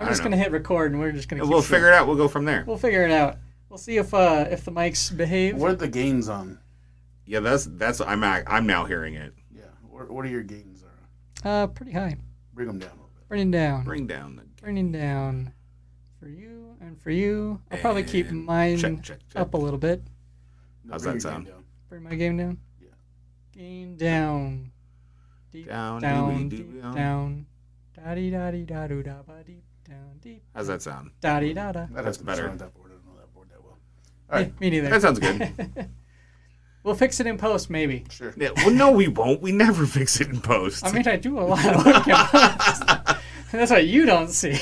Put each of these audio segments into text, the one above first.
I'm just going to hit record, and we're just going to We'll figure it out. We'll go from there. We'll figure it out. We'll see if the mics behave. What are the gains on? Yeah, that's I'm now hearing it. Yeah. What are your gains? Pretty high. Bring them down a little bit. Bring down. Bring down. Bringing down for you and for you. I'll probably keep mine check. up a little bit. No, How's bring that your sound? game down. Bring my game down? Yeah. Gain down. Deep Down, down, deep deep down. down. Da-dee-da-dee-da-doo-da-ba deep down, deep. How's that sound? Da-dee-da-da. That's better. On that board. I don't know that board that well. All right. Me neither. That sounds good. We'll fix it in post, maybe. Sure. Yeah, well, no, we won't. We never fix it in post. I mean, I do a lot of work in post. That's what you don't see.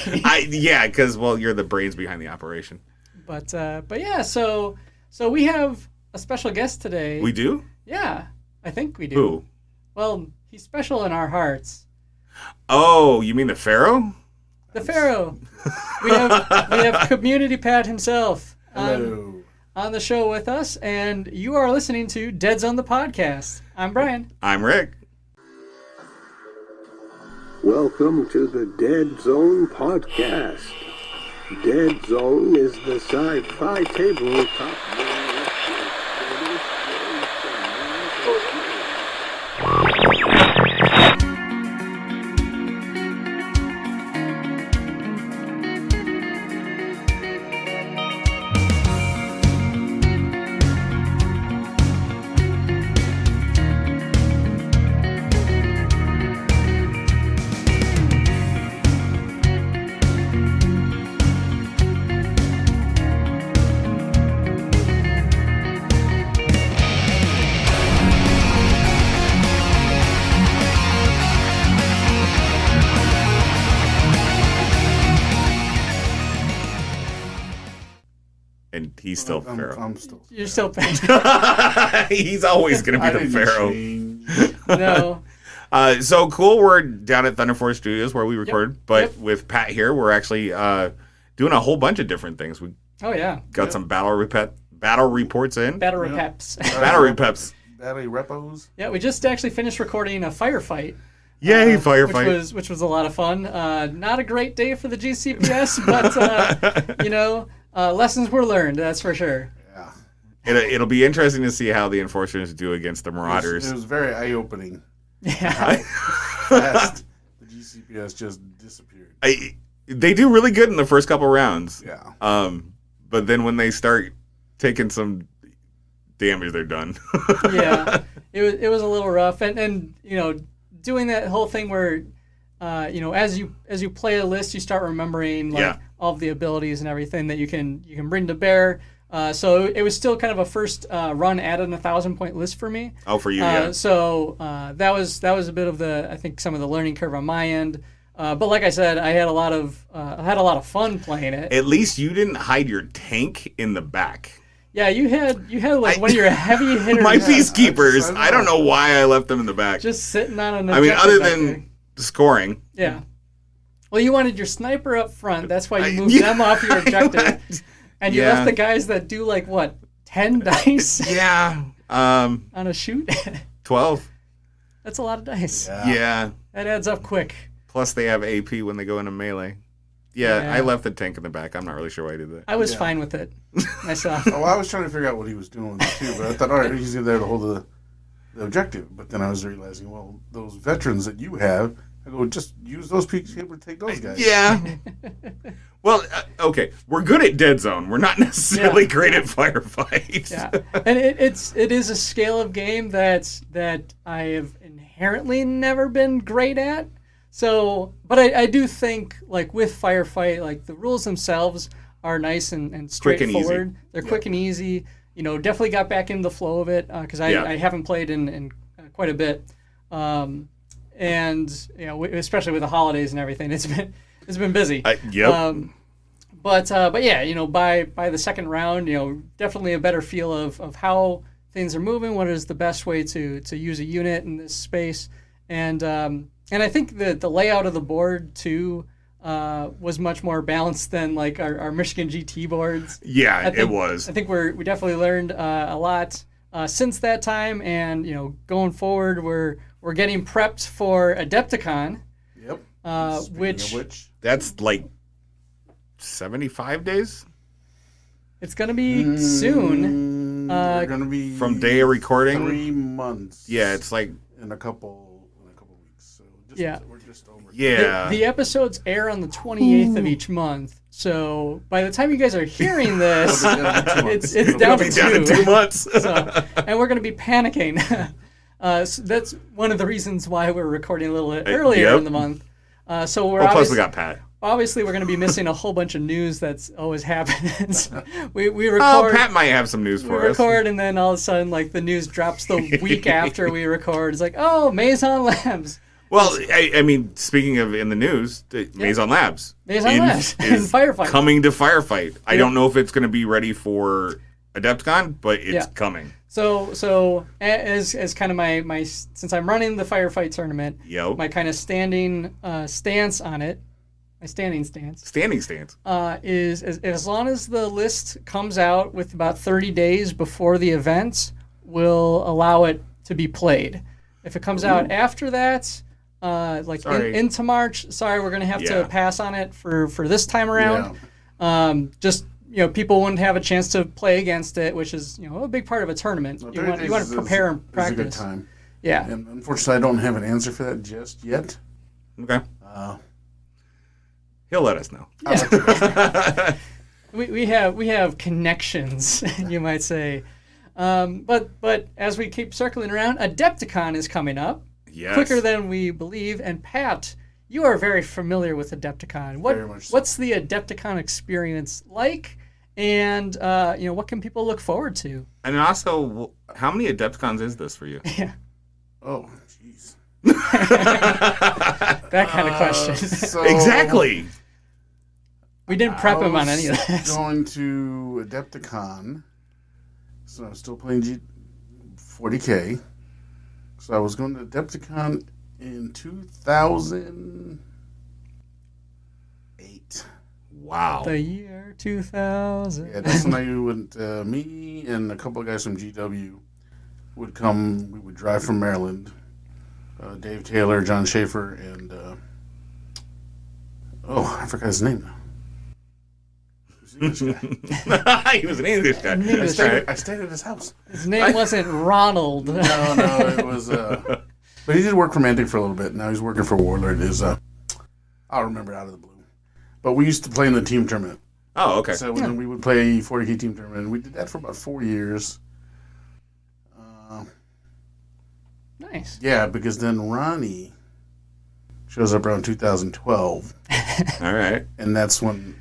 Yeah, because you're the brains behind the operation. But yeah, so we have a special guest today. We do? Yeah, I think we do. Who? Well, he's special in our hearts. Oh, you mean the Pharaoh? The Pharaoh. We have Community Pat himself Hello. on the show with us, and you are listening to Deadzone the podcast. I'm Brian. I'm Rick. Welcome to the Deadzone podcast. Deadzone is the sci-fi tabletop. And he's still Pharaoh. I'm still. You're still He's always going to I be the didn't Pharaoh. change. No. So cool. We're down at Thunderforge Studios where we record, but with Pat here, we're actually doing a whole bunch of different things. We Oh yeah. got some battle reports in. Battery Yeah. peps. Battery peps. Battery repos. Yeah, we just actually finished recording a Firefight. Yay, Firefight. Which was a lot of fun. Not a great day for the GCPS, but lessons were learned. That's for sure. Yeah. It'll be interesting to see how the enforcers do against the Marauders. It was very eye-opening. Yeah. Fast. The GCPS just disappeared. They do really good in the first couple rounds. Yeah. But then when they start taking some damage, they're done. Yeah. It was a little rough, and doing that whole thing where as you play a list, you start remembering all of the abilities and everything that you can bring to bear. So it was still kind of a first run at an 1,000-point list for me. Oh, for you, yeah. So that was a bit of I think some of the learning curve on my end. But like I said, I had a lot of fun playing it. At least you didn't hide your tank in the back. Yeah, you had like one of your heavy hitters. My peacekeepers. I don't know why I left them in the back. Just sitting on an. I mean, objective other back than there. scoring. Yeah. Well, you wanted your sniper up front. That's why you moved them off your objective. And you left the guys that do 10 dice Yeah. on a shoot. 12. That's a lot of dice. Yeah. That adds up quick. Plus they have AP when they go into melee. Yeah, I left the tank in the back. I'm not really sure why I did that. I was fine with it myself. Oh, I was trying to figure out what he was doing with it too, but I thought, all right, he's there to hold the objective. But then I was realizing, well, those veterans that you have, I go, just use those peacekeepers to take those guys. Yeah. Well, okay, we're good at Deadzone. We're not necessarily great at Firefight. Yeah, and it is a scale of game that I have inherently never been great at. So, but I do think with Firefight, the rules themselves are nice and straightforward. Quick and easy. They're quick and easy. Definitely got back into the flow of it because I haven't played in quite a bit. And especially with the holidays and everything, it's been busy. Yep. But yeah, by the second round, definitely a better feel of how things are moving. What is the best way to use a unit in this space, and I think that the layout of the board too was much more balanced than our Michigan GT boards. Yeah, it was. I think we definitely learned a lot since that time, and going forward, we're getting prepped for Adepticon. Yep. Which that's 75 days It's going to be soon. They're going to be from day of recording. 3 months. Yeah, it's like in a couple weeks. So we're just over. yeah. The episodes air on the 28th of each month. So by the time you guys are hearing this, it's down to 2 months. So, and we're going to be panicking. So that's one of the reasons why we're recording a little bit earlier in the month. So we're plus we got Pat. Obviously, we're going to be missing a whole bunch of news that's always happens. we record. Pat might have some news for us. We record, and then all of a sudden, like, the news drops the week after we record. It's like, oh, Maison Labs. Well, I mean, speaking of in the news, Maison Labs. Maison Labs and Firefight. Coming to Firefight. I don't know if it's going to be ready for Adepticon, but it's coming. So as kind of my since I'm running the Firefight tournament, my kind of standing stance on it, my standing stance is as long as the list comes out with about 30 days before the event, we'll allow it to be played. If it comes out after that, into March, we're going to have to pass on it for this time around. Just people wouldn't have a chance to play against it, which is a big part of a tournament. You want to prepare and practice. It's a good time. Yeah. And unfortunately, I don't have an answer for that just yet. Okay. He'll let us know. Yeah. we have connections, you might say. But as we keep circling around, Adepticon is coming up. Yes. Quicker than we believe. And Pat, you are very familiar with Adepticon. Very much so. What's the Adepticon experience like? And what can people look forward to? And also, how many Adepticons is this for you? Yeah. Oh, jeez. That kind of question. Exactly. We didn't prep him on any of this. Going to Adepticon, so I'm still playing 40K. So I was going to Adepticon in 2008. Wow. The year 2000. Yeah, that's when I went. Me and a couple of guys from GW would come. We would drive from Maryland. Dave Taylor, John Schaefer, and I forgot his name now. He was an English guy. I stayed at his house. His name wasn't Ronald. No, it was. But he did work for Mantic for a little bit. Now he's working for Warlord. I'll remember out of the blue. But we used to play in the team tournament. Oh, okay. So when we would play 40K team tournament, we did that for about 4 years. Nice. Yeah, because then Ronnie shows up around 2012. All right. And that's when.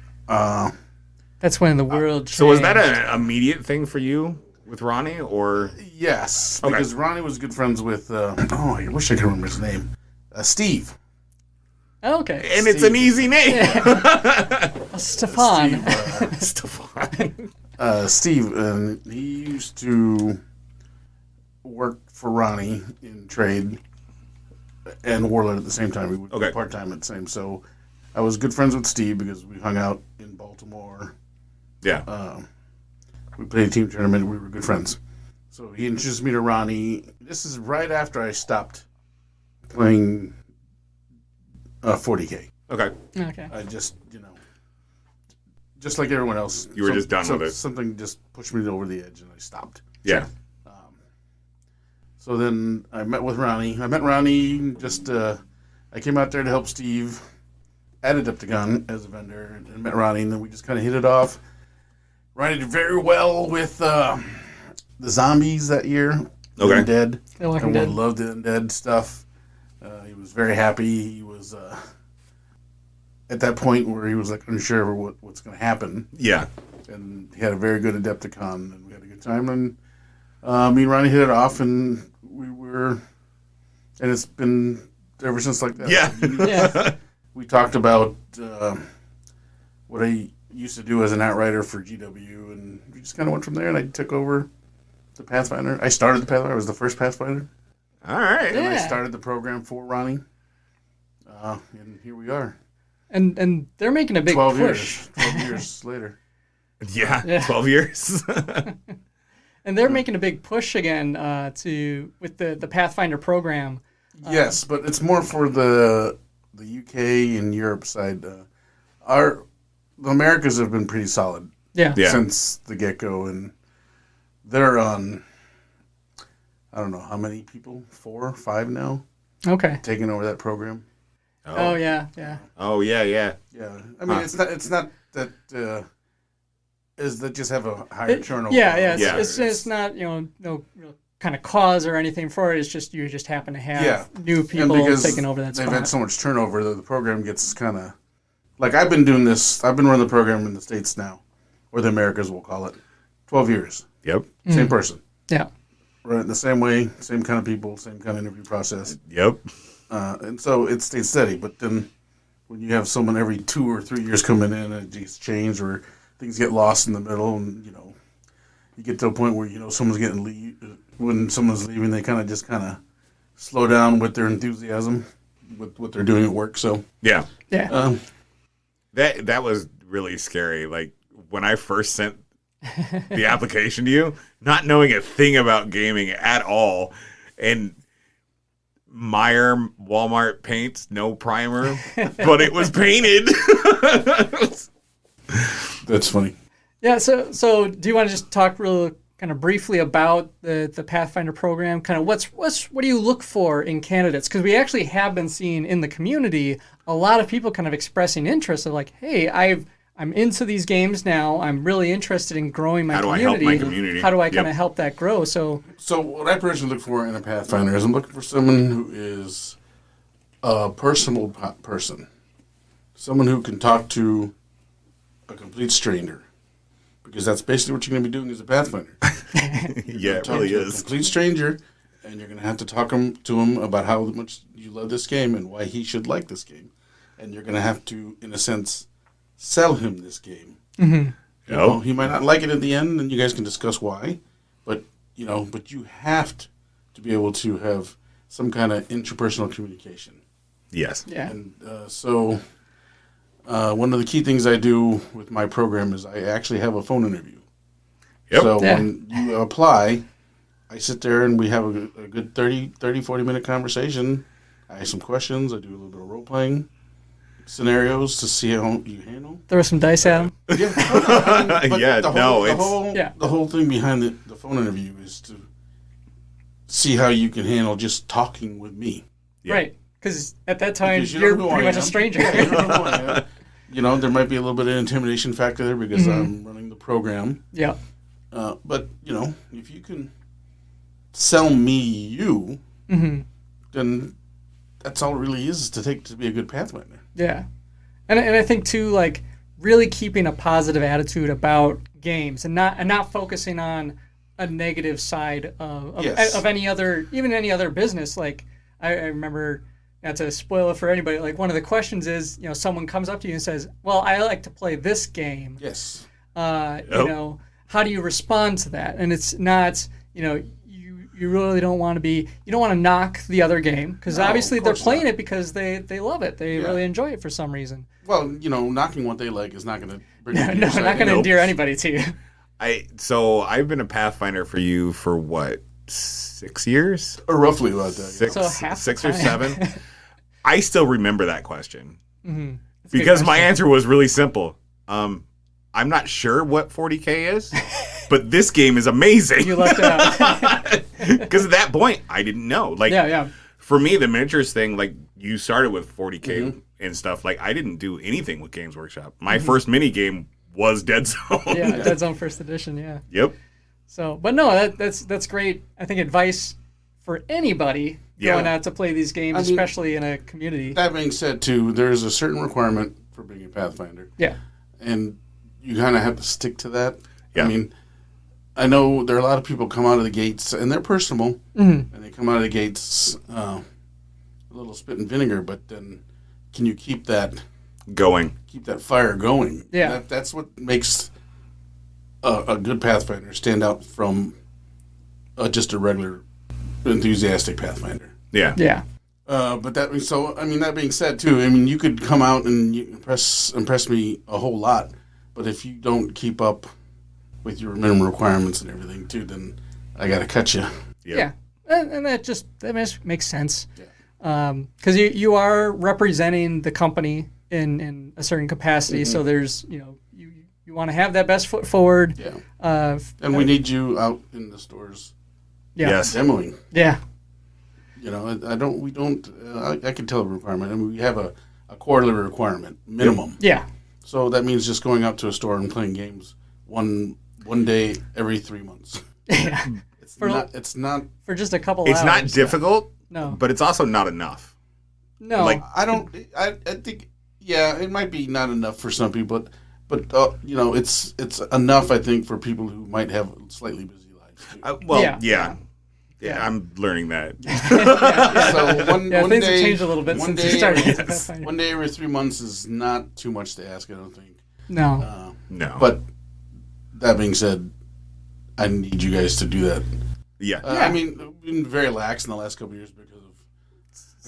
That's when the world changed. So was that an immediate thing for you with Ronnie, or? Yes, because Ronnie was good friends with. I wish I could remember his name. Steve. Okay. And Steve. It's an easy name. Stefan. Stefan. Steve, and he used to work for Ronnie in trade and Warlord at the same time. We would be part-time at the same. So I was good friends with Steve because we hung out in Baltimore. Yeah. We played a team tournament. We were good friends. So he introduced me to Ronnie. This is right after I stopped playing 40K. Okay. I just, just like everyone else. You were just done with it. Something just pushed me over the edge and I stopped. Yeah. So then I met with Ronnie. I met Ronnie just, I came out there to help Steve at Adepticon as a vendor and met Ronnie, and then we just kind of hit it off. Ronnie did very well with the zombies that year. Okay. Undead. Everyone loved the undead stuff. He was very happy. He was at that point where he was like unsure of what's going to happen. Yeah. And he had a very good Adepticon, and we had a good time. And me and Ronnie hit it off, and and it's been ever since like that. Yeah. We talked about what I used to do as an outrider for GW, and we just kind of went from there, and I took over the Pathfinder. I started the Pathfinder. I was the first Pathfinder. All right. And I started the program for Ronnie, and here we are. And they're making a big 12 push. 12 years later. Yeah, 12 years. And they're making a big push again with the Pathfinder program. Yes, but it's more for the UK and Europe side. the Americas have been pretty solid Yeah. since the get-go, and they're on, I don't know how many people, 4 or 5 now, Okay. taking over that program. Oh yeah. Oh yeah. Yeah, I mean it's not that is that just have a higher turnover. Yeah. Yeah. It's not no real kind of cause or anything for it. It's just you just happen to have new And people because taking over that they've spot. had so much turnover that the program gets kind of like I've been doing this. I've been running the program in the States now, or the Americas, we'll call it, 12 years. Yep. Same person. Yeah. Right, the same way, same kind of people, same kind of interview process. Yep. And so it stays steady. But then when you have someone every 2 or 3 years coming in and it gets changed or things get lost in the middle and, you get to a point where, someone's when someone's leaving, they kind of slow down with their enthusiasm with what they're doing at work. So, Yeah. Yeah. That was really scary. Like when I first sent the application to you, not knowing a thing about gaming at all, and Meyer Walmart paints, no primer, but it was painted. that's funny. Yeah, so do you want to just talk real kind of briefly about the Pathfinder program? Kind of what do you look for in candidates? Because we actually have been seeing in the community a lot of people kind of expressing interest of like, hey, I'm into these games now. I'm really interested in growing my community. How do I help my community? How do I kind of help that grow? So what I personally look for in a Pathfinder is I'm looking for someone who is a personal person, someone who can talk to a complete stranger. Because that's basically what you're going to be doing as a Pathfinder. Yeah, it really A is. complete stranger, and you're going to have to talk to him about how much you love this game and why he should like this game. And you're going to have to, in a sense, sell him this game. Mm-hmm. He might not like it at the end, and you guys can discuss why. But you have to be able to have some kind of interpersonal communication. Yes. yeah. And so one of the key things I do with my program is I actually have a phone interview. Yep. So Yeah. when you apply, I sit there and we have a good 30, 40-minute conversation. I ask some questions. I do a little bit of role-playing scenarios to see how you handle. Throw some dice at them. Yeah, Yeah, the whole thing behind the phone interview is to see how you can handle just talking with me. Yeah. Right. Because at that time, Because you you're don't know who pretty I much a am. stranger. Yeah, you don't know who I am. There might be a little bit of intimidation factor there because I'm running the program. Yeah. But, if you can sell me you, then that's all it really is to be a good Pathfinder. Yeah. And I think, too, like, really keeping a positive attitude about games and not focusing on a negative side of Yes. any other business. Like, I remember, not to spoil it for anybody, like, one of the questions is, someone comes up to you and says, well, I like to play this game. Yes. How do you respond to that? And it's not, you really don't want to you don't want to knock the other game because No, obviously of they're course playing not. it because they love it. They really enjoy it for some reason. Well, knocking what they like is not going to bring No, you to your side. not going to Nope. endear anybody to you. So I've been a Pathfinder for you for what, 6 years? Or roughly about that. Six, So half the 6 or time. 7. I still remember that question That's a good because my question. answer was really simple. I'm not sure what 40K is, but this game is amazing. You left it out. Because at that point, I didn't know. Like, yeah. for me, the miniatures thing, like, you started with 40K and stuff. Like, I didn't do anything with Games Workshop. My first mini game was Deadzone. Yeah, Deadzone First Edition, yeah. Yep. So, but no, that's great. I think advice for anybody going out to play these games, especially in a community. That being said, too, there's a certain requirement for being a Pathfinder. Yeah. And you kind of have to stick to that. Yeah. I mean, I know there are a lot of people come out of the gates, and they're personable, and they come out of the gates a little spit and vinegar, but then can you keep that fire going? Yeah. That's what makes a good Pathfinder stand out from just a regular enthusiastic Pathfinder. Yeah. Yeah. But that being said, too, you could come out and you impress me a whole lot, but if you don't keep up with your minimum requirements and everything, too, then I got to cut you. Yeah. And that just makes sense. Because you are representing the company in a certain capacity. So there's, you want to have that best foot forward. Yeah. And we need you out in the stores. Yeah. Yes. Demoing. Yeah. I can tell a requirement. I mean, we have a quarterly requirement minimum. Yeah. So that means just going out to a store and playing games one day every 3 months. Yeah. It's not For just a couple It's hours. not difficult, No. but it's also not enough. No. Like, I think it might be not enough for some people, but it's enough, I think, for people who might have slightly busy lives. Yeah, I'm learning that. So one things day, have changed a little bit since you started. yes. one day every 3 months is not too much to ask, I don't think. No. No. But that being said, I need you guys to do that. Yeah. I mean, we've been very lax in the last couple of years because of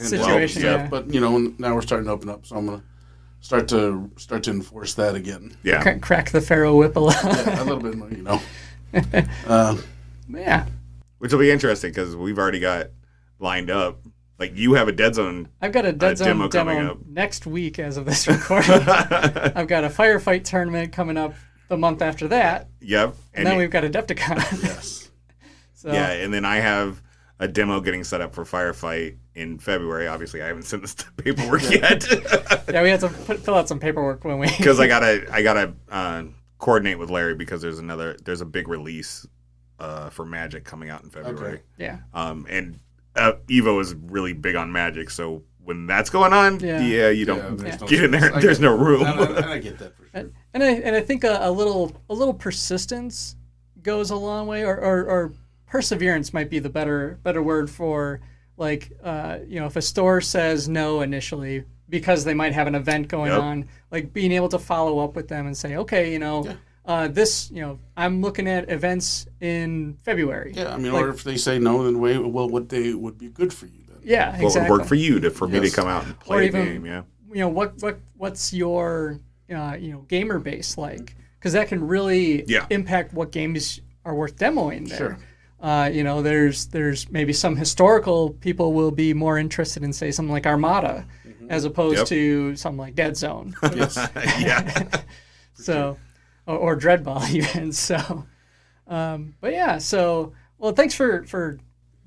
Situation, stuff, yeah. But now we're starting to open up, so I'm gonna start to enforce that again. Yeah. Crack the Pharaoh whip a little. Yeah, a little bit more, Yeah. Which will be interesting because we've already got lined up. Like, you have a Deadzone. I've got a demo Deadzone coming demo up. next week as of this recording. I've got a Firefight tournament coming up the month after that. Yep. And then we've got Adepticon. Yes. So, Yeah, and then I have a demo getting set up for Firefight in February. Obviously, I haven't sent this paperwork yet yeah, we had to fill out some paperwork when we. because I gotta coordinate with Larry because there's a big release for Magic coming out in February. Okay. Yeah. And Evo is really big on Magic, so when that's going on, you don't there's no get in there. sense. There's no room. And I get that for sure. And I think a little persistence goes a long way, or perseverance might be the better word for, like, if a store says no initially because they might have an event going on, like being able to follow up with them and say, okay, this, I'm looking at events in February. Yeah, I mean, like, or if they say no, then what day would be good for you then? Yeah, What exactly. would work for you for me to Yes. come out and Or play even, a game? Yeah. What's your gamer base like? Because that can really impact what games are worth demoing there. Sure. There's maybe some historical people will be more interested in, say, something like Armada, as opposed to something like Deadzone. Yes. Yeah. So, or Dreadball even. So, but yeah. So, well, thanks for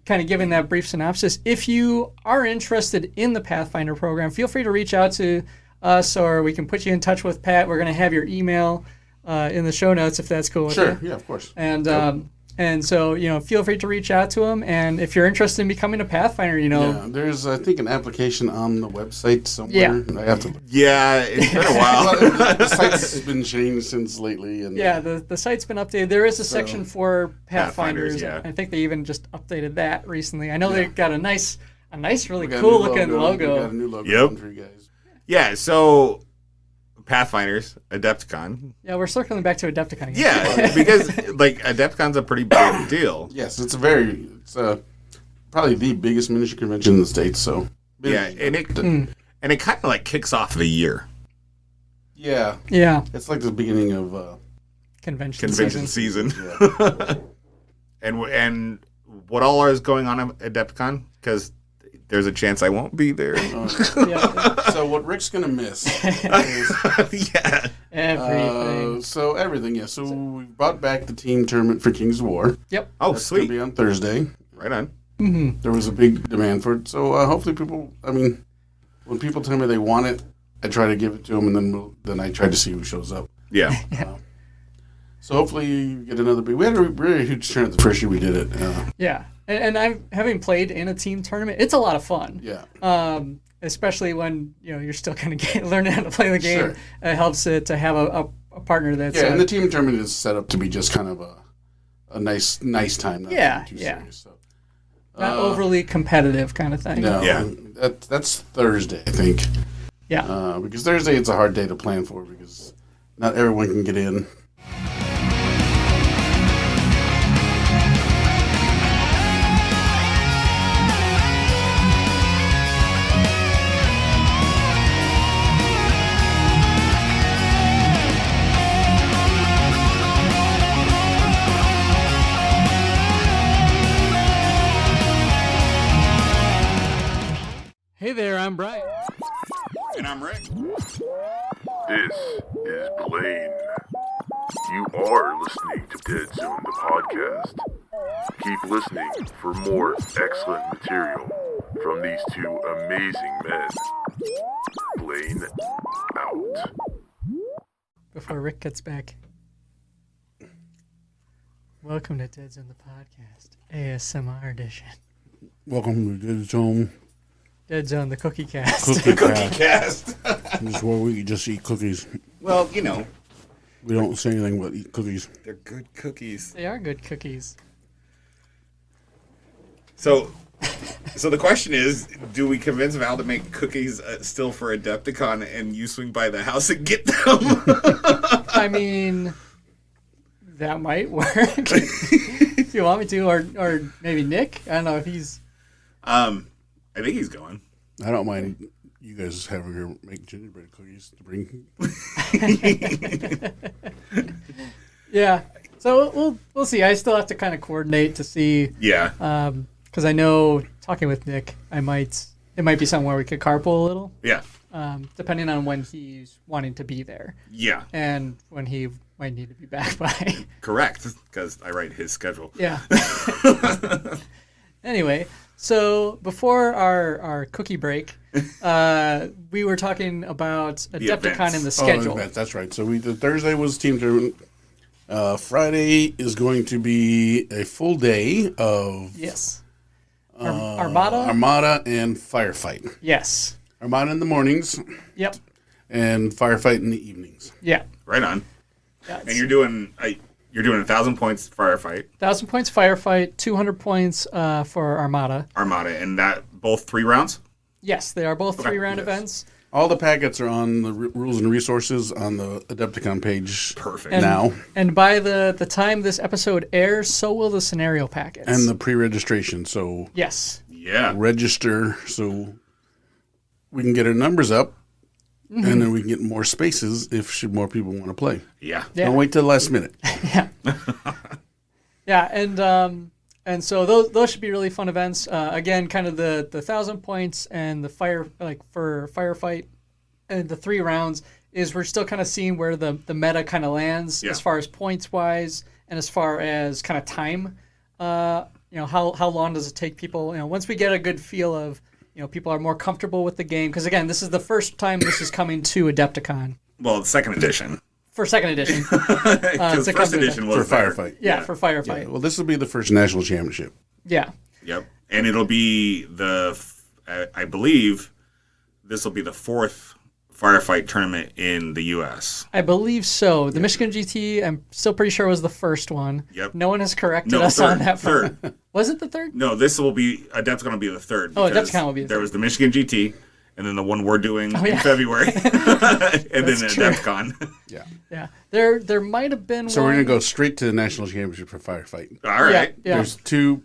kind of giving that brief synopsis. If you are interested in the Pathfinder program, feel free to reach out to us, or we can put you in touch with Pat. We're going to have your email in the show notes if that's cool with you. Sure. Yeah, of course. And so, feel free to reach out to him. And if you're interested in becoming a Pathfinder, Yeah, there's, I think, an application on the website somewhere. Yeah. I have to look. Yeah, it's been a while. The site's been changed since lately. And yeah, the site's been updated. There is a section for Pathfinders. Pathfinders, yeah. I think they even just updated that recently. I know they got a nice, really we got a cool new looking We logo. got a new logo Yep. for you guys. Yeah, so Pathfinders, Adepticon. Yeah, we're circling back to Adepticon again. Yeah, because like Adepticon's a pretty big deal. Yes, it's probably the biggest miniature convention in the States. So Yeah, and it kind of like kicks off the year. Yeah, Yeah, it's like the beginning of convention Season. yeah. And what all is going on at Adepticon? Because there's a chance I won't be there. Yeah, So what Rick's gonna miss is Yeah. everything. so everything. Yeah, so we brought back the team tournament for Kings of War. Yep. Oh, That's gonna sweet. be on Thursday. Right on. There was a big demand for it, so hopefully people. I mean, when people tell me they want it, I try to give it to them, and then I try to see who shows up. Yeah. So hopefully you get another big. We had a really huge tournament the first year we did it. Yeah, and I'm having played in a team tournament. It's a lot of fun. Yeah. Especially when you're still kind of learning how to play the game. Sure. It helps it to have a partner that's Yeah, and the team tournament is set up to be just kind of a nice time. Not Yeah, too yeah. serious, so. not overly competitive kind of thing. No, Yeah. that's Thursday, I think. Yeah. Because Thursday it's a hard day to plan for because not everyone can get in. Hey there, I'm Brian. And I'm Rick. Blaine. You are listening to Deadzone, the podcast. Keep listening for more excellent material from these two amazing men. Blaine out. Before Rick gets back, welcome to Deadzone, the podcast, ASMR edition. Welcome to Deadzone. Deadzone, the cookie cast. Cookie Cookie cast. This is where we just eat cookies. Well, you know, We don't say anything but eat cookies. they're good cookies. They are good cookies. So the question is, do we convince Val to make cookies still for Adepticon and you swing by the house and get them? I mean, that might work. If you want me to, or maybe Nick. I don't know if he's... I think he's going. I don't mind you guys having her make gingerbread cookies to bring. Yeah. So we'll see. I still have to kind of coordinate to see. Yeah. Because I know, talking with Nick, it might be something where we could carpool a little, Yeah. depending on when he's wanting to be there Yeah. and when he might need to be back by. Correct. Because I write his schedule. Yeah. Anyway, so before our cookie break, we were talking about Adepticon events. in the schedule. That's right. So the Thursday was team tournament. Friday is going to be a full day of Yes. Armada? Armada and Firefight. Yes. Armada in the mornings Yep. and Firefight in the evenings. Yeah. Right on. Yeah, And you're doing 1,000 points firefight, 1,000 points firefight, 200 points for Armada. Armada, and that both 3 rounds. Yes, they are both 3-round events. All the packets are on the rules and resources on the Adepticon page. Perfect. Now. And by the time this episode airs, so will the scenario packets. And the pre-registration. So yes. Yeah. register so we can get our numbers up, and then we can get more spaces if should more people want to play. Yeah. Yeah. Don't wait till the last minute. Yeah. Yeah, and so those should be really fun events. Again, kind of the 1,000 points and the for firefight and the 3 rounds is we're still kind of seeing where the meta kind of lands as far as points wise and as far as kind of time. How long does it take people? Once we get a good feel of people are more comfortable with the game, because again, this is the first time this is coming to Adepticon. Well, it's second edition. For second edition. Because first edition was For there. Firefight. Yeah, for Firefight. Well, this will be the first national championship. Yeah. Yep. And it'll be I believe this will be the 4th firefight tournament in the U.S. I believe so. The Michigan GT, I'm still pretty sure was the first one. Yep. No one has corrected No, us on that. third. Was it the third? No, this will be Adepticon will be the 3rd. Oh, because Adepticon will be the There 3rd. was the Michigan GT, and then the one we're doing in yeah. February, and then That's true. Adepticon. Yeah. Yeah. There might have been So one. we're going to go straight to the national championship for Firefight. All right. Yeah. There's two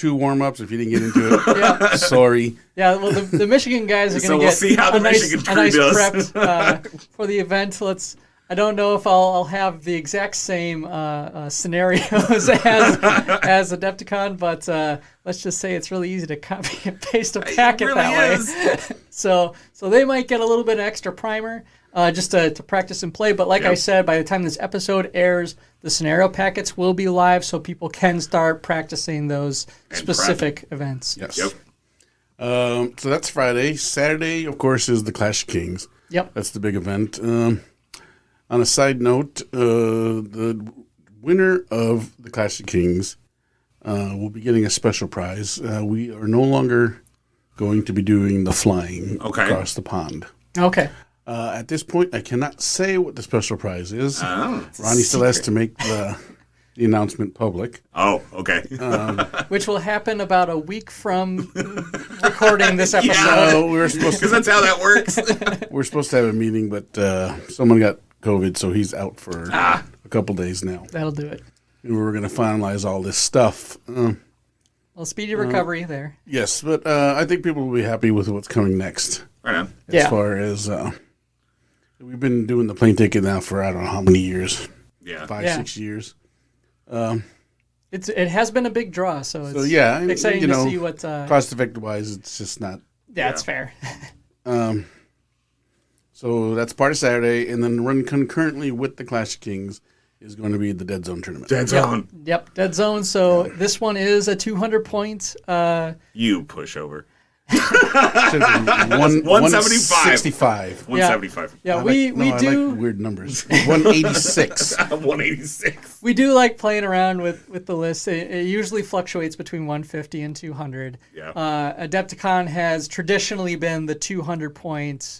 warm-ups if you didn't get into it. Yeah. Sorry. Yeah, well, the Michigan guys are So going to we'll get see how the a nice, Michigan a nice crew does. prep for the event. I don't know if I'll have the exact same scenarios as Adepticon, but let's just say it's really easy to copy and paste a packet really that is. way. So they might get a little bit of extra primer just to practice and play. But like I said, by the time this episode airs, the scenario packets will be live, so people can start practicing those specific events. Yes. Yep. So that's Friday. Saturday, of course, is the Clash of Kings. Yep. That's the big event. On a side note, the winner of the Clash of Kings will be getting a special prize. We are no longer going to be doing the flying across the pond. Okay. At this point, I cannot say what the special prize is. Oh. Ronnie still has to make the announcement public. Oh, okay. Which will happen about a week from recording this episode. So we were supposed Because to that's how that works. we're supposed to have a meeting, but someone got COVID, so he's out for a couple days now. That'll do it. And we were going to finalize all this stuff. Well, speedy recovery there. Yes, but I think people will be happy with what's coming next. Right on. As far as we've been doing the plane ticket now for I don't know how many years, Yeah. 5-6 years. It has been a big draw, so it's yeah, exciting to see what. cost effective wise, it's just not. Yeah, it's fair. So So that's part of Saturday, and then run concurrently with the Clash of Kings is going to be the Deadzone tournament. Deadzone. Yep, Deadzone. So this one is a 200-point. You pushover. 175. 175. Yeah, I we like do weird numbers. 186. 186. we do like playing around with the list. It usually fluctuates between 150 and 200. Yeah. Adepticon has traditionally been the 200-point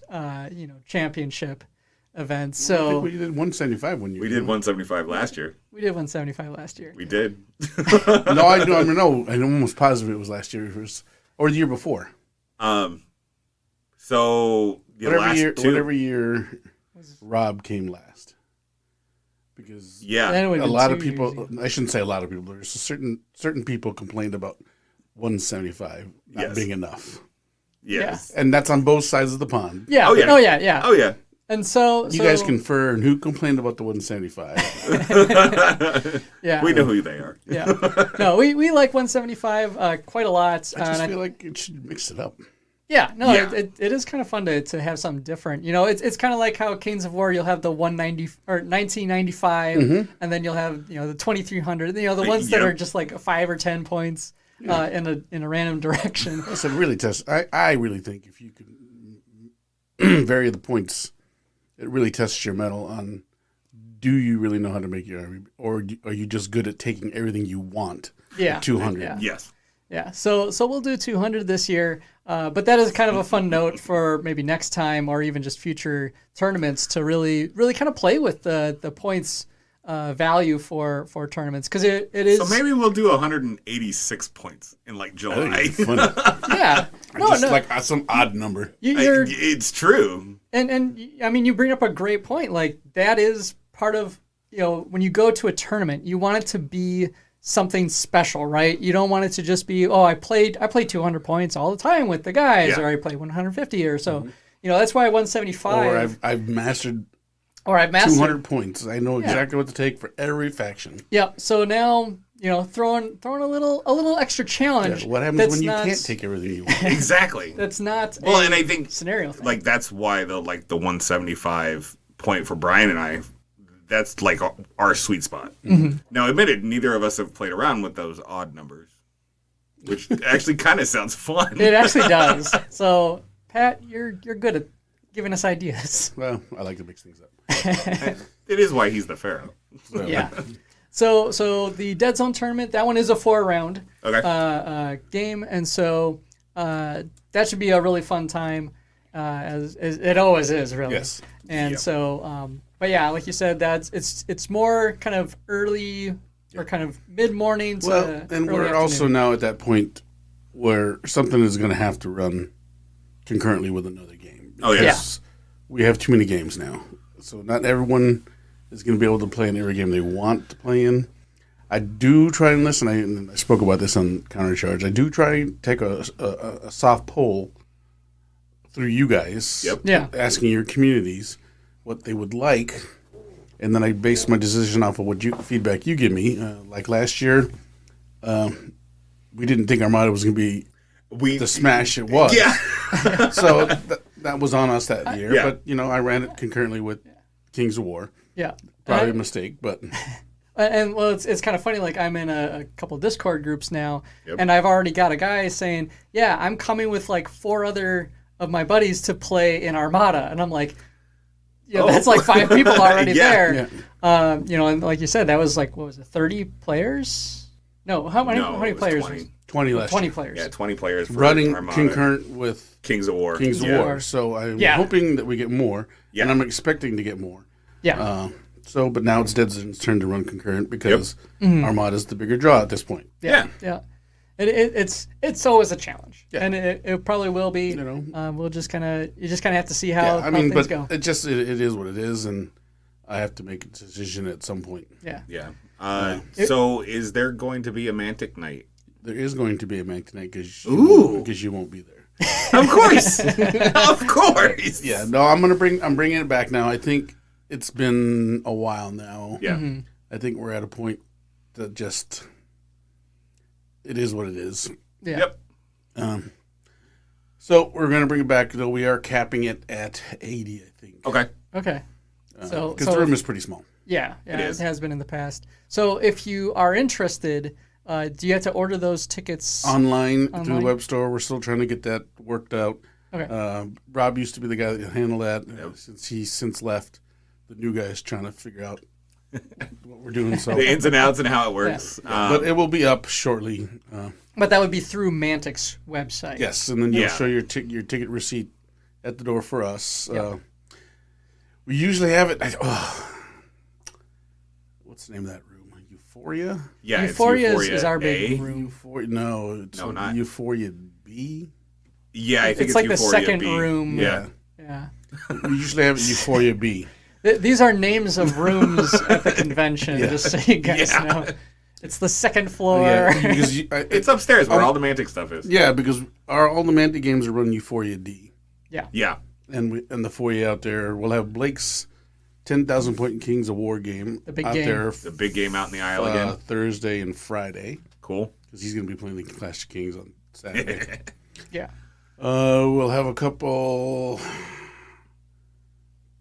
championship event. I So think we did 175 when you. We did 175 last year. we did 175 last year. We did. No, I do. I mean, no, I'm almost positive it was last year, or the year before. So the last two. Whatever year, Rob came last, because Yeah. Then it would've a been lot of 2 people. years ago. I shouldn't say a lot of people. There's certain people complained about 175 not Yes. being enough, Yes. and that's on both sides of the pond. Yeah. Oh, yeah. Oh yeah. Yeah. Oh yeah. And so You guys confer, and who complained about the 175? Yeah. We know who they are. Yeah. No, we like 175 quite a lot. I just and feel like it should mix it up. Yeah, no, Yeah. It is kind of fun to have something different. You know, it's kind of like how Kings of War, you'll have the 190 or 1995, and then you'll have the 2300. The ones that Yep. are just like 5 or 10 points in a random direction. I said, really test. I really think if you can vary the points, it really tests your mettle on, do you really know how to make your army, or are you just good at taking everything you want? Yeah, at 200. Yeah. Yes. Yeah, so we'll do 200 this year, but that is kind of a fun note for maybe next time or even just future tournaments to really kind of play with the points value for tournaments, because it is. So maybe we'll do 186 points in like July. That'd be funny. Yeah, Just like some odd number. you're It's true. and I mean, you bring up a great point. Like, that is part of when you go to a tournament, you want it to be something special, right? You don't want it to just be, I played 200 points all the time with the guys, Yeah. or I played 150 or so. That's why 175. Or I've mastered Or I've mastered 200 points. I know exactly what to take for every faction. Yep. So now throwing a little extra challenge. Yeah, what happens that's when you not- can't take everything you want? Exactly. That's not. Well, a and I think scenario thing. like that's why the 175 point for Brian and I, that's like our sweet spot. Mm-hmm. Now, admitted, neither of us have played around with those odd numbers, which actually kind of sounds fun. It actually does. So Pat, you're good at giving us ideas. Well, I like to mix things up. It is why he's the Pharaoh. So, Yeah. So the Deadzone tournament, that one is a 4-round Okay. game, and so that should be a really fun time, as it always is, really. Yes. And Yep. so, but yeah, like you said, it's more kind of early or kind of mid morning to Well, and early we're also afternoon. now at that point where something is going to have to run concurrently with another game. Oh, yeah. Because we have too many games now. So not everyone is going to be able to play in every game they want to play in. I do try and listen. I spoke about this on Countercharge. I do try and take a soft poll through you guys. Yep. Yeah. Asking your communities what they would like, and then I base my decision off of what feedback you give me. Like last year, we didn't think Armada was going to be the smash it was. Yeah. So that was on us that year. Yeah. But I ran it concurrently with Kings of War. Yeah. Probably a And- mistake, but And well, it's kind of funny. Like, I'm in a couple Discord groups now, Yep. and I've already got a guy saying, "Yeah, I'm coming with like 4 other of my buddies to play in Armada," and I'm like, that's like 5 people already Yeah. there. And like you said, that was like, what was it, 30 players? No, how many No, it was players? 20. 20 last 20 year. players. Yeah, 20 players for Running Armada. concurrent with Kings of War. Kings of Yeah. War. So I'm Yeah. hoping that we get more, Yeah. and I'm expecting to get more. Yeah. But now it's Deadzone's turn to run concurrent because Armada's the bigger draw at this point. Yeah. Yeah. It's always a challenge, Yeah. and it probably will be. We'll just kind of have to see how, things but go. it is what it is, and I have to make a decision at some point. Yeah. Yeah. So is there going to be a Mantic night? There is going to be a Mantic tonight because you won't be there. Of course. Of course. Yeah, no, I'm bringing it back now. I think it's been a while now. Yeah. I think we're at a point that just it is what it is. Yeah. Yep. So we're going to bring it back, though we are capping it at 80, I think. Okay. Okay. Because the room is pretty small. Yeah, It is. has been in the past. So if you are interested, do you have to order those tickets Online through the web store. We're still trying to get that worked out. Okay. Rob used to be the guy that handled that. Since he's since left, the new guy is trying to figure out what we're doing. So, The ins and outs and how it works. but it will be up shortly. But that would be through Mantic's website. Yes, and then you'll Yeah. show your ticket receipt at the door for us. We usually have it. What's the name of that room? Euphoria? Yeah, Euphoria it's is our big A. room. Euphoria? No, it's not. Euphoria B. Yeah, I think It's like the Euphoria second B. room. Yeah. Yeah. We usually have it Euphoria B. These are names of rooms at the convention, just so you guys Yeah. know. It's the second floor. Yeah, because It's upstairs where all the Mantic stuff is. yeah, because all the Mantic games are run Euphoria D, Yeah. and the foyer out there. We'll have Blake's 10,000 Point Kings of War game The big out game. there. The big game out in the aisle again. Thursday and Friday, Cool. because he's going to be playing the Clash of Kings on Saturday. Yeah. We'll have a couple.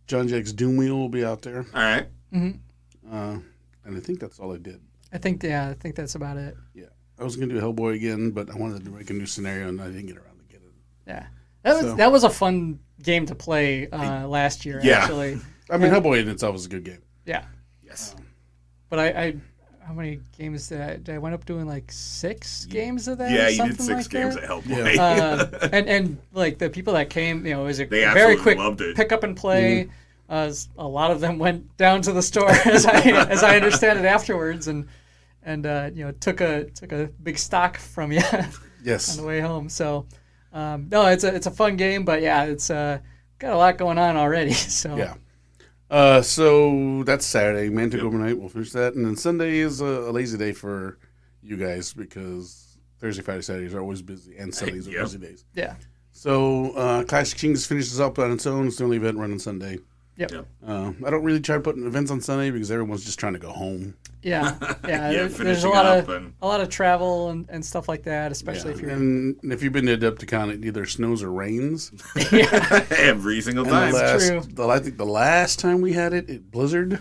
John Jack's Doom Wheel will be out there, All right. and I think that's all I did. I think that's about it. Yeah, I was going to do Hellboy again, but I wanted to make a new scenario, and I didn't get around to get it. Yeah. So- That was a fun game to play last year, Yeah. actually. I mean, Hellboy in itself was a good game. Yeah. Yes. But I how many games did I wind up doing like 6 games of that? Yeah, or you did something 6 like games that? at Hellboy. And like the people that came, it was a They very absolutely quick loved it. pick up and play. A lot of them went down to the store as I understand it afterwards, and took a big stock from you Yes. on the way home. So no, it's a fun game, but yeah, it's got a lot going on already. So Yeah. So that's Saturday, Mantic overnight. We'll finish that, and then Sunday is a lazy day for you guys because Thursday, Friday, Saturdays are always busy, and Sundays are Yep. busy days. yeah. So Clash of Kings finishes up on its own. It's the only event running Sunday. Yep. I don't really try to put events on Sunday because everyone's just trying to go home. Yeah, Yeah, there's a finishing lot up of and- a lot of travel and stuff like that, especially if you're And if you've been to Adepticon, it either snows or rains. Every single And time. true. I think the last time we had it blizzard,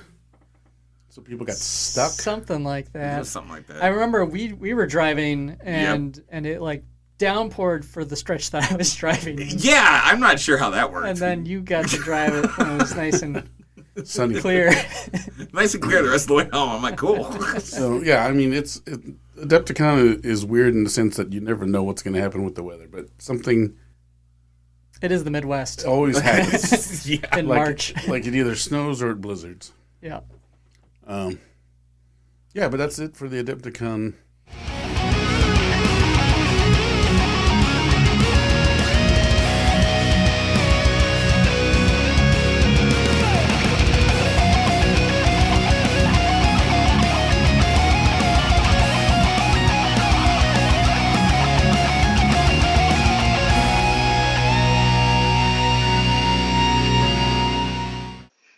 so people got stuck. something like It that. was something like that. I remember we were driving and it like downpoured for the stretch that I was driving, Yeah, I'm not sure how that worked. and then you got to drive it when it was nice and Sunny. clear. Nice and clear the rest of the way home. I'm like, cool. So yeah, I mean, Adepticon is weird in the sense that you never know what's going to happen with the weather, but something It is the Midwest always happens. Yeah. in like March. Like it either snows or it blizzards. Yeah. Yeah, but that's it for the Adepticon.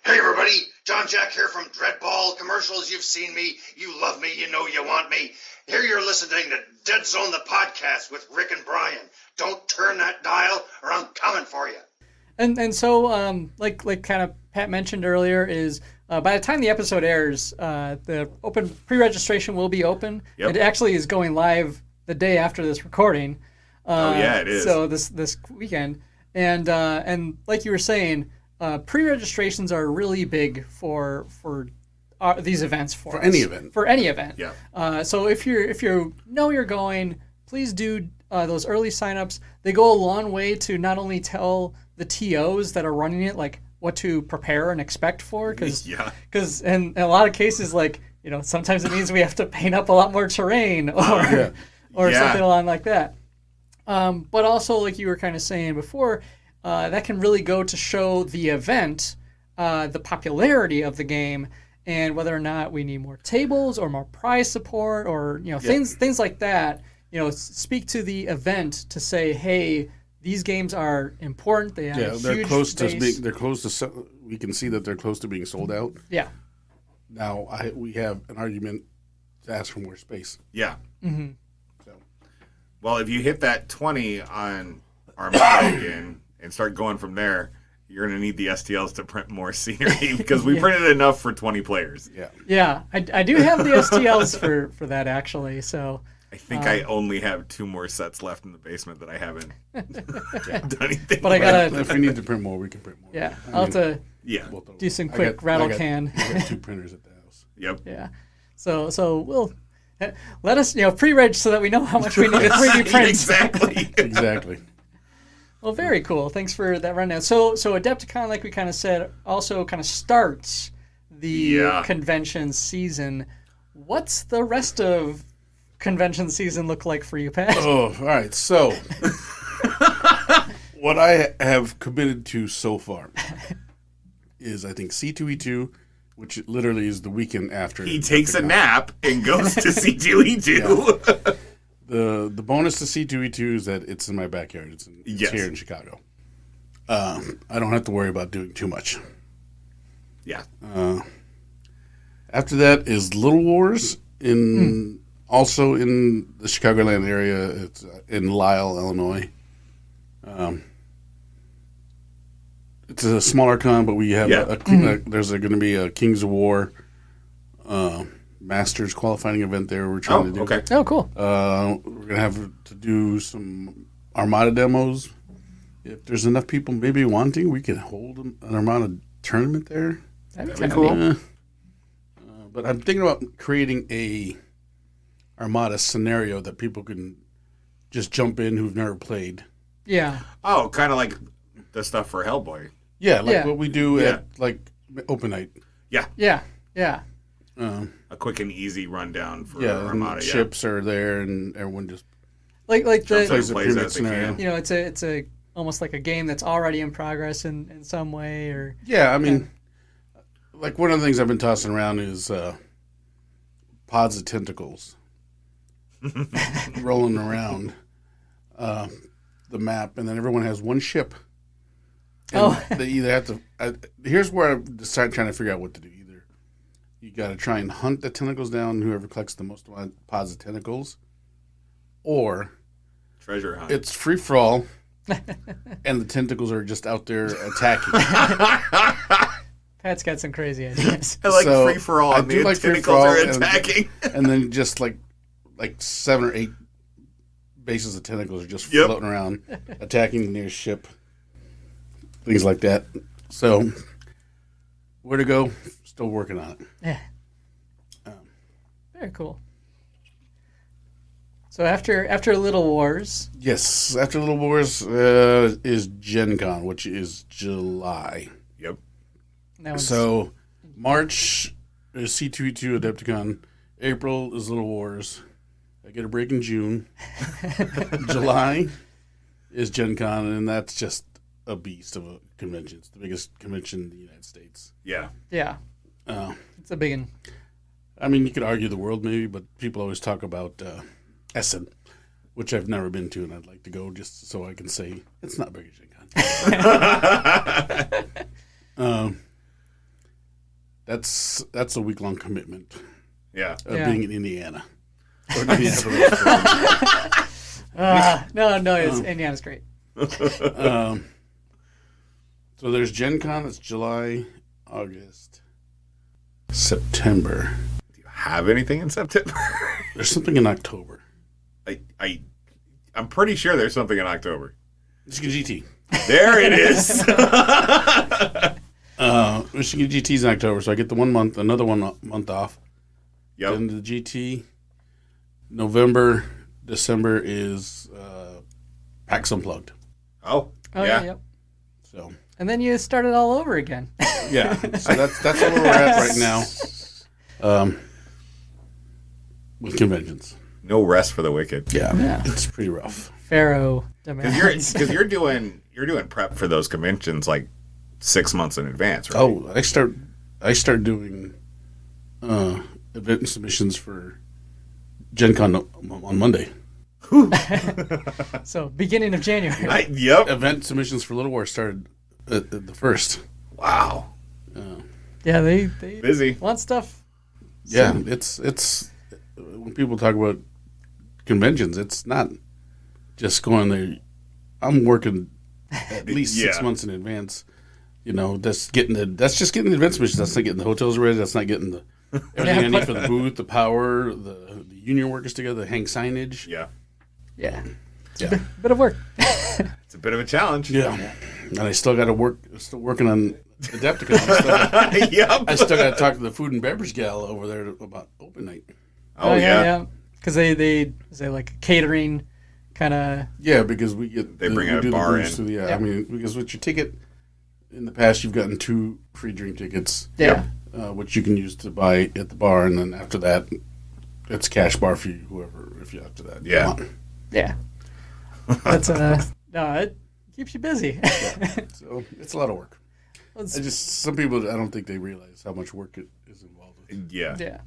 Hey everybody, John Jack here from Dreadball Commercials. You've seen me, you love me, you know you want me. Here you're listening to Deadzone the podcast with Rick and Brian. Don't turn that dial or I'm coming for you. And so like kind of Pat mentioned earlier is by the time the episode airs, the open pre-registration will be open. Yep. It actually is going live the day after this recording. Oh, yeah, it is. So this weekend, and like you were saying, pre-registrations are really big for these events for us. any event. For any event. Yeah. So if you know you're going, please do those early signups. They go a long way to not only tell the TOs that are running it like what to prepare and expect for, because in a lot of cases, like, sometimes it means we have to paint up a lot more terrain or Yeah. something along like that. But also, like you were kind of saying before, that can really go to show the event, the popularity of the game, and whether or not we need more tables or more prize support or things like that. Speak to the event to say, hey, these games are important. They have a they're huge close base. to being. They're close to. We can see that they're close to being sold out. Yeah. Now we have an argument to ask for more space. Yeah. Mm-hmm. So Well, if you hit that 20 on Armada again and start going from there, you're going to need the STLs to print more scenery because we printed enough for 20 players. Yeah, I do have the STLs for that, actually. So I think I only have 2 more sets left in the basement that I haven't done anything. But I gotta. If we need to print more, we can print more. Yeah, I'll have to do some quick rattle can. I got 2 printers at the house. Yep. Yeah. So we'll let us pre-reg so that we know how much we need to 3D print. Exactly. Well, very cool. Thanks for that rundown. So Adepticon, like we kind of said, also kind of starts the convention season. What's the rest of convention season look like for you, Pat? Oh, all right. So what I have committed to so far is, I think, C2E2, which literally is the weekend after. He takes a nap and goes to C2E2. Yeah. The bonus to C2E2 is that it's in my backyard. It's here in Chicago. I don't have to worry about doing too much. Yeah. After that is Little Wars also in the Chicagoland area. It's in Lisle, Illinois. It's a smaller con, but we have there's going to be a Kings of War Masters qualifying event there we're trying to do. Okay. Oh, cool. We're going to have to do some Armada demos. If there's enough people maybe wanting, we can hold an Armada tournament there. That'd be cool. But I'm thinking about creating a Armada scenario that people can just jump in who've never played. Yeah. Oh, kind of like the stuff for Hellboy. Yeah, what we do at open night. Yeah. A quick and easy rundown for Armada. Ships are there, and everyone just like the plays a pyramid scenario. It's a almost like a game that's already in progress in some way, or I mean, like one of the things I've been tossing around is pods of tentacles rolling around the map, and then everyone has one ship. And they either have to. Here's where I'm trying to figure out what to do. Either you got to try and hunt the tentacles down, whoever collects the most pods of tentacles, or treasure hunt. It's free for all, and the tentacles are just out there attacking. Pat's got some crazy ideas. I like free for all. And the tentacles are attacking, and then just like 7 or 8 bases of tentacles are just floating around, attacking the nearest ship. Things like that. So, where to go? Still working on it. Yeah. Very cool. So after Little Wars. Yes, after Little Wars is Gen Con, which is July. Yep. So March is C2E2 Adepticon. April is Little Wars. I get a break in June. July is Gen Con, and that's just a beast of a convention. It's the biggest convention in the United States. Yeah. It's a big one. I mean, you could argue the world maybe, but people always talk about Essen, which I've never been to, and I'd like to go just so I can say it's not big as Gen Con. That's a week-long commitment. Yeah. Being in Indiana. Or Indiana's great. So there's Gen Con, that's July, August, September. Do you have anything in September? There's something in October. I'm pretty sure there's something in October. Michigan GT. There it is. Michigan GT's in October, so I get the 1 month, another 1 month off. Yep. Then the GT. November, December is PAX Unplugged. Oh yeah. Yep. So. And then you start it all over again. Yeah. So that's where we're at right now. With conventions. No rest for the wicked. Yeah. It's pretty rough. Pharaoh demands. Because you're doing prep for those conventions like 6 months in advance, right? Oh, I start doing event submissions for Gen Con on Monday. So beginning of January. Yep. Event submissions for Little War started at the 1st. Wow. Yeah, they busy. Want stuff. Yeah, it's when people talk about conventions, it's not just going there I'm working at least 6 months in advance. You know, that's just getting the events missions. That's not getting the hotels ready. That's not getting the everything I need for the booth, the power, the union workers together, hang signage. Yeah. Yeah. It's a bit of work. It's a bit of a challenge. Yeah. And I still got to work. Still working on Adepticon. Yep. I still got to talk to the food and beverage gal over there about open night. Oh, yeah. Because they like catering kind of. Yeah, because we bring a bar in. I mean, because with your ticket in the past, you've gotten 2 free drink tickets. Yeah. Which you can use to buy at the bar, and then after that, it's cash bar for you, whoever. If you after that, yeah, yeah. That's no, it keeps you busy. So it's a lot of work. Some people, I don't think they realize how much work it is involved with. Yeah. Yeah.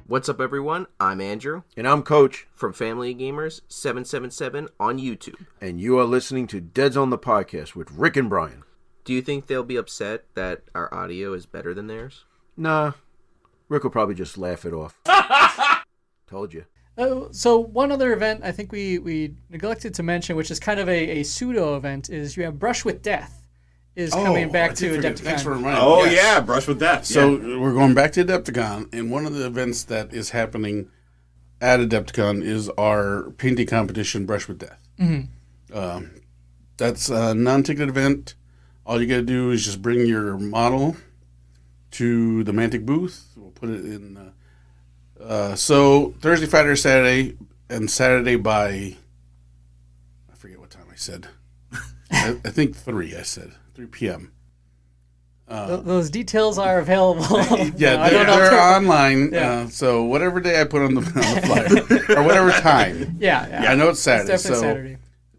What's up, everyone? I'm Andrew. And I'm Coach. From FamilyOfGamers777 on YouTube. And you are listening to Deadzone the Podcast with Rick and Brian. Do you think they'll be upset that our audio is better than theirs? Nah. Rick will probably just laugh it off. Told you. So one other event I think we neglected to mention, which is kind of a pseudo event, is you have Brush with Death is coming back to Adepticon. Thanks for reminding me. Oh, Yes. yeah, Brush with Death. So we're going back to Adepticon, and one of the events that is happening at Adepticon is our painting competition, Brush with Death. Mm-hmm. That's a non-ticket event. All you got to do is just bring your model to the Mantic booth. We'll put it in. So Thursday, Friday, or Saturday, and Saturday by, I forget what time I said. I think 3, I said. 3 p.m. Those details are available. Yeah, I don't know they're if online. Yeah. So whatever day I put on the flyer, or whatever time. Yeah. I know it's Saturday. It's definitely so, Saturday.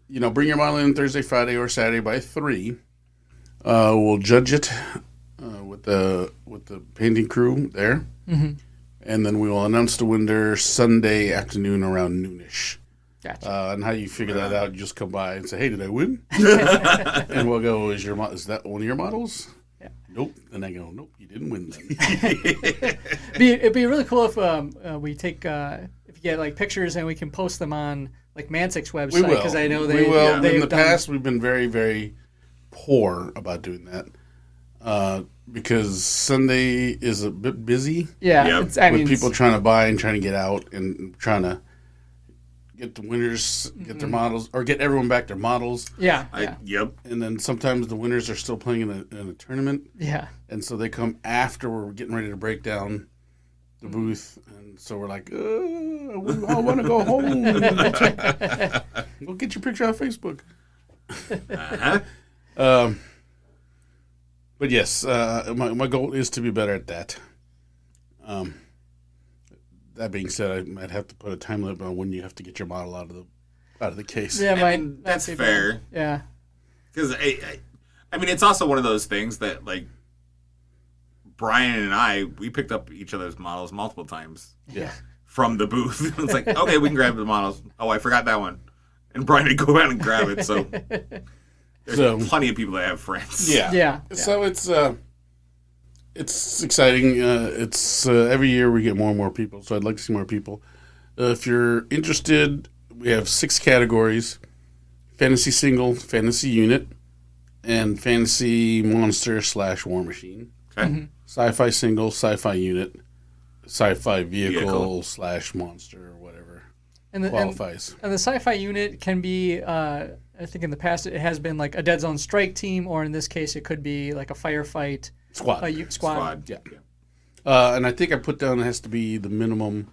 you know, bring your model in Thursday, Friday, or Saturday by 3. We'll judge it with the painting crew there, and then we will announce the winner Sunday afternoon around noonish. Gotcha. And how you figure that out, you just come by and say, "Hey, did I win?" And we'll go, "Is that one of your models?" Yeah. Nope. And I go, "Nope, you didn't win then." It'd be really cool if we take if you get like pictures and we can post them on like Mantic's website, We will. because I know they We will. they've In the done- past, we've been very, very poor about doing that because Sunday is a bit busy Yeah, Yep. it's, I mean, with people trying to buy and trying to get out and trying to get the winners, get their models, or get everyone back their models. yeah, Yep. And then sometimes the winners are still playing in a tournament, yeah. and so they come after we're getting ready to break down the booth, and so we're like, we all want to go home. Go get your picture on Facebook. Uh-huh. But yes, my goal is to be better at that. That being said, I might have to put a time limit on when you have to get your model out of the case. Yeah, That's fair. Yeah, Because, I mean, it's also one of those things that, like, Brian and we picked up each other's models multiple times. Yeah. From the booth. It's like, okay, we can grab the models. Oh, I forgot that one. And Brian would go out and grab it. So there's plenty of people that have friends. yeah. So it's exciting. It's every year we get more and more people. So I'd like to see more people. If you're interested, we have 6 categories: fantasy single, fantasy unit, and fantasy monster / war machine. Okay. Sci-fi single, sci-fi unit, sci-fi vehicle / monster or whatever And the qualifies. and the sci-fi unit can be. I think in the past it has been like a Deadzone strike team, or in this case it could be like a firefight Squad. squad. Yeah. And I think I put down it has to be the minimum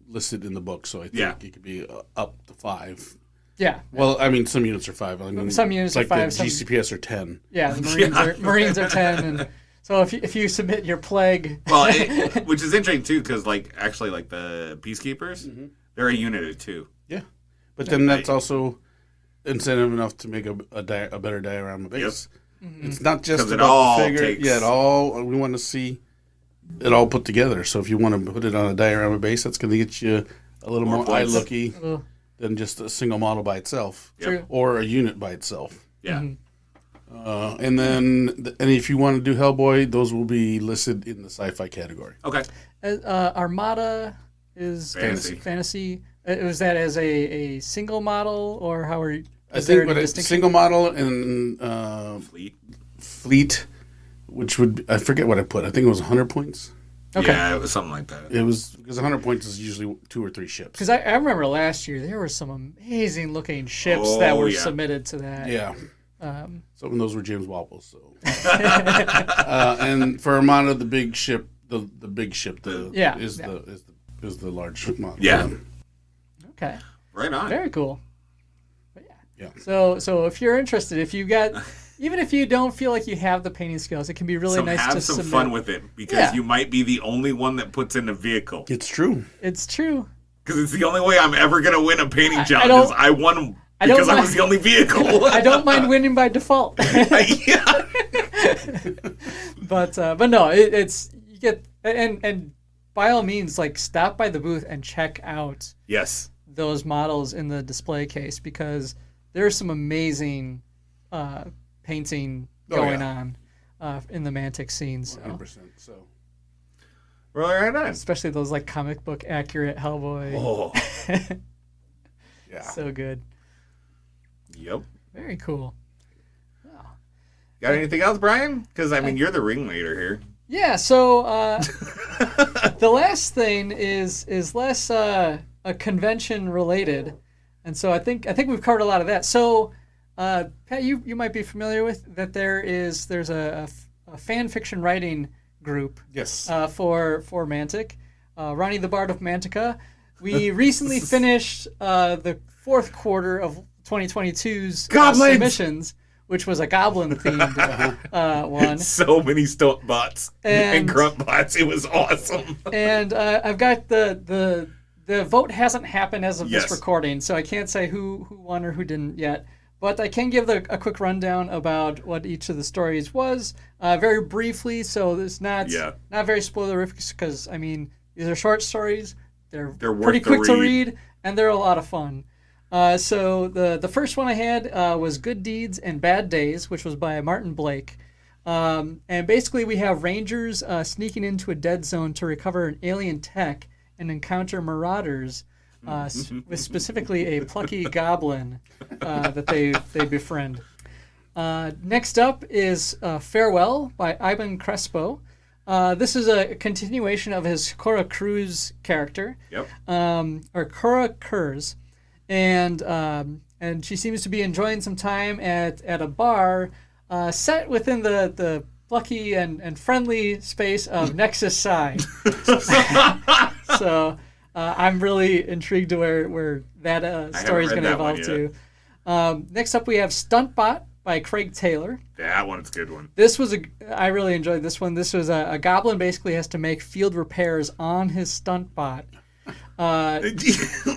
listed in the book, so I think it could be up to 5. Yeah. Well, I mean, some units are 5. I mean, Some units are like 5, the some- GCPS are 10. Yeah, the Marines are 10, and so if you submit your plague, Well, which is interesting, too, because, like, actually, like, the Peacekeepers, they're a unit of 2. Yeah. But then that's also incentive enough to make a better diorama base. It's not just 'Cause it about all the figure. takes- Yeah, we want to see it all put together. So if you want to put it on a diorama base, that's going to get you a little more points. eye-looky Ugh. than just a single model by itself. True. Or a unit by itself. Yeah. And then, and if you want to do Hellboy, those will be listed in the sci-fi category. Okay. Armada is fantasy. Was that as a single model, or how are you? I Is there think any what a distinction? single model and fleet, which would I forget what I put. I think it was 100 points. Okay. Yeah, it was something like that. It was because 100 points is usually 2 or 3 ships. Because I remember last year there were some amazing looking ships that were submitted to that. Yeah. Some of those were James Wapples. So. And for Armada, the big ship, the big ship, is the large model. Yeah. Okay. Right on. Very cool. But Yeah. So if you're interested, if you got, even if you don't feel like you have the painting skills, it can be really nice have to some submit. fun with it because you might be the only one that puts in a vehicle. It's true. It's true. Because it's the only way I'm ever gonna win a painting challenge. don't- Is I won I don't because I mind- was the only vehicle. I don't mind winning by default. Yeah. But no, it's you get and by all means, like stop by the booth and check out Yes. those models in the display case because there's some amazing painting going on in the Mantic scene. So. 100%. So. Right on. Especially those like comic book accurate Hellboy. Oh. Yeah. So good. Yep. Very cool. Got anything else, Brian? Because I mean, you're the ringleader here. Yeah. So the last thing is less a convention related, and so I think we've covered a lot of that. So Pat, you might be familiar with that. There's a fan fiction writing group. Yes. For Mantic, Ronnie the Bard of Mantica. We recently finished the 4th quarter of 2022's submissions, which was a goblin themed one. So many stunt bots and And- grunt bots. It was awesome. And I've got the vote hasn't happened as of Yes. this recording, so I can't say who won or who didn't yet. But I can give a quick rundown about what each of the stories was, very briefly. So it's not very spoilerific because I mean these are short stories. They're worth pretty the quick to read. read, and they're a lot of fun. So the first one I had was Good Deeds and Bad Days, which was by Martin Blake. And basically we have rangers sneaking into a dead zone to recover an alien tech and encounter marauders, with specifically a plucky goblin that they befriend. Next up is Farewell by Ivan Crespo. This is a continuation of his Cora Cruz character. Yep. Or Cora Kurz. And she seems to be enjoying some time at a bar set within the plucky and friendly space of Nexus Psi. So I'm really intrigued to where that story is going to evolve to. Next up, we have Stuntbot by Craig Taylor. That one's a good one. I really enjoyed this one. This was a goblin basically has to make field repairs on his Stuntbot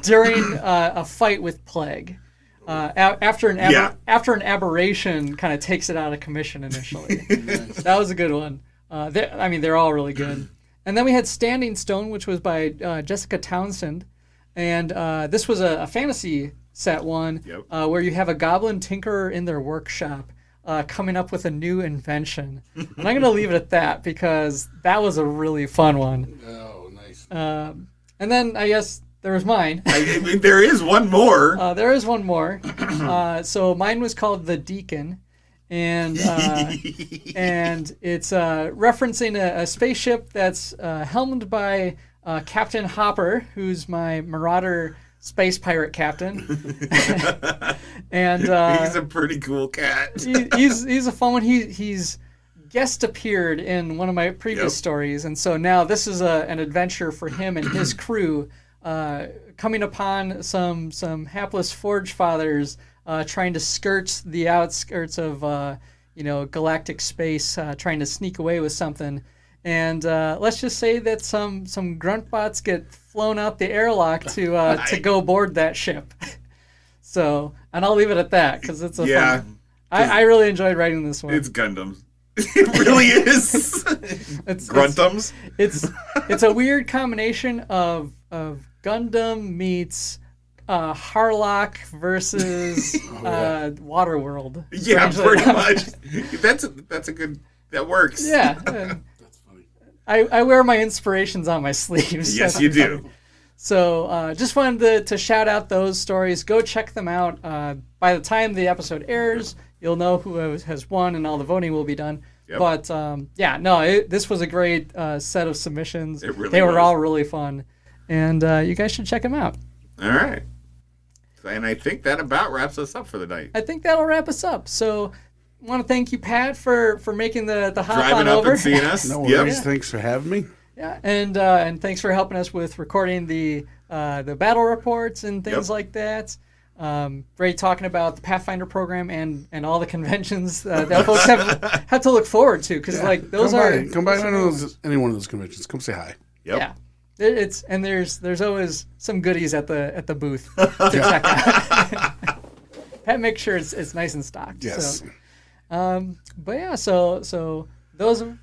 during a fight with Plague. After an aberration kind of takes it out of commission initially. That was a good one. They're all really good. And then we had Standing Stone, which was by Jessica Townsend. And this was a fantasy set one where you have a goblin tinkerer in their workshop coming up with a new invention. And I'm going to leave it at that because that was a really fun one. Oh, nice. And then I guess there was mine. I mean, there is one more. There is one more. So mine was called The Deacon. And it's referencing a spaceship that's helmed by Captain Hopper, who's my Marauder space pirate captain. And he's a pretty cool cat. he's a fun one. He's guest appeared in one of my previous stories, and so now this is an adventure for him and his crew, coming upon some hapless Forge Fathers trying to skirt the outskirts of galactic space, trying to sneak away with something. And let's just say that some grunt bots get flown out the airlock to go board that ship. So, and I'll leave it at that because it's a I really enjoyed writing this one. It's Gundams. It really is. Gruntums. It's a weird combination of Gundam meets Harlock versus Waterworld. Yeah, Strangely pretty enough. much. That's a good. That works. Yeah. That's funny. I wear my inspirations on my sleeves. Yes, you do. So just wanted to shout out those stories. Go check them out. By the time the episode airs, you'll know who has won and all the voting will be done. Yep. But this was a great set of submissions. It really they were was. all really fun. And you guys should check them out. All right. And I think that about wraps us up for the night. I think that'll wrap us up. So I want to thank you, Pat, for making the hop Driving on up over. and seeing us. No Yep. worries. Thanks for having me. Yeah, and thanks for helping us with recording the battle reports and things Yep. like that. Great talking about the Pathfinder program and all the conventions that folks have to look forward to because like those come by any one of those conventions. Come say hi. Yep. yeah. There's always some goodies at the booth to check out. Pat makes sure it's nice and stocked. Yes. So, but yeah, so those of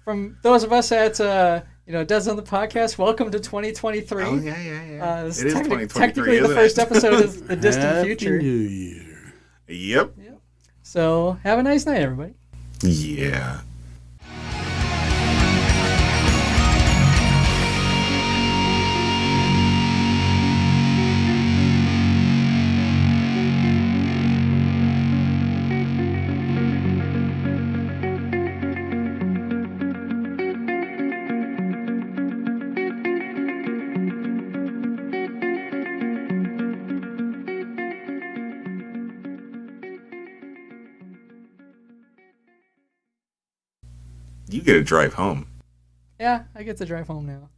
us at Deadzone the podcast, welcome to 2023. Oh yeah. This It is 2023. technically the isn't first it? episode of the distant Happy future. New Year. Yep. So have a nice night, everybody. Yeah. You get to drive home. Yeah, I get to drive home now.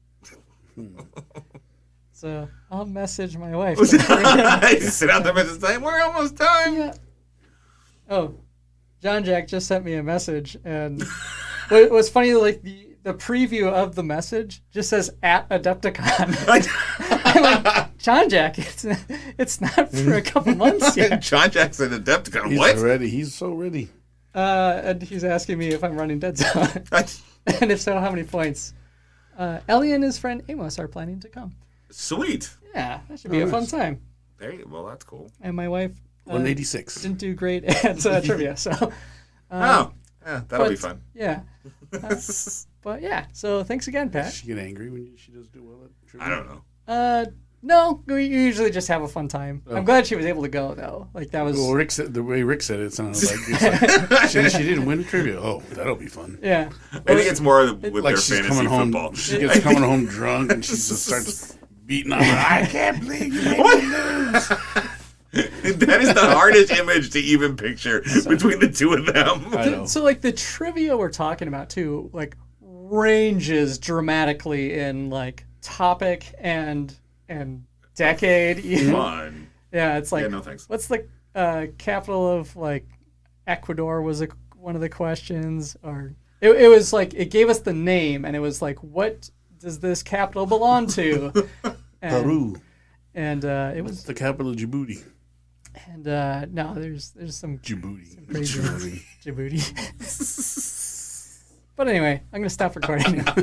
So I'll message my wife. You sit out there and say, "We're almost done." Yeah. Oh, John Jack just sent me a message, and what was funny, like the preview of the message just says at Adepticon. I'm like, John Jack, it's not for a couple months yet. John Jackson Adepticon. He's What? ready. He's so ready. And he's asking me if I'm running Deadzone, and if so, how many points. Ellie and his friend Amos are planning to come. Sweet. Yeah, that should be a fun time. Well, that's cool. And my wife 186. didn't do great at trivia, so. Yeah, that'll be but, fun. Yeah. But yeah, so thanks again, Pat. Does she get angry when she does do well at trivia? I don't know. No, we usually just have a fun time. I'm glad she was able to go though. Like that was. Well, Rick said, the way Rick said it sounded like she didn't win trivia. Oh, that'll be fun. Yeah. I think it's more with Like their she's fantasy coming home. football. She gets coming home drunk and she just starts beating on her. I can't believe you made me lose. That is the hardest image to even picture between the two of them. I know. So like the trivia we're talking about too, like ranges dramatically in like topic and decade. You know? Fun. Yeah, it's like Yeah, no thanks. what's the capital of like Ecuador was one of the questions, or it was like it gave us the name and it was like what does this capital belong to? Peru. And it What's was the capital of Djibouti? and no, there's some Djibouti. crazy Djibouti. Djibouti. But anyway, I'm gonna stop recording now.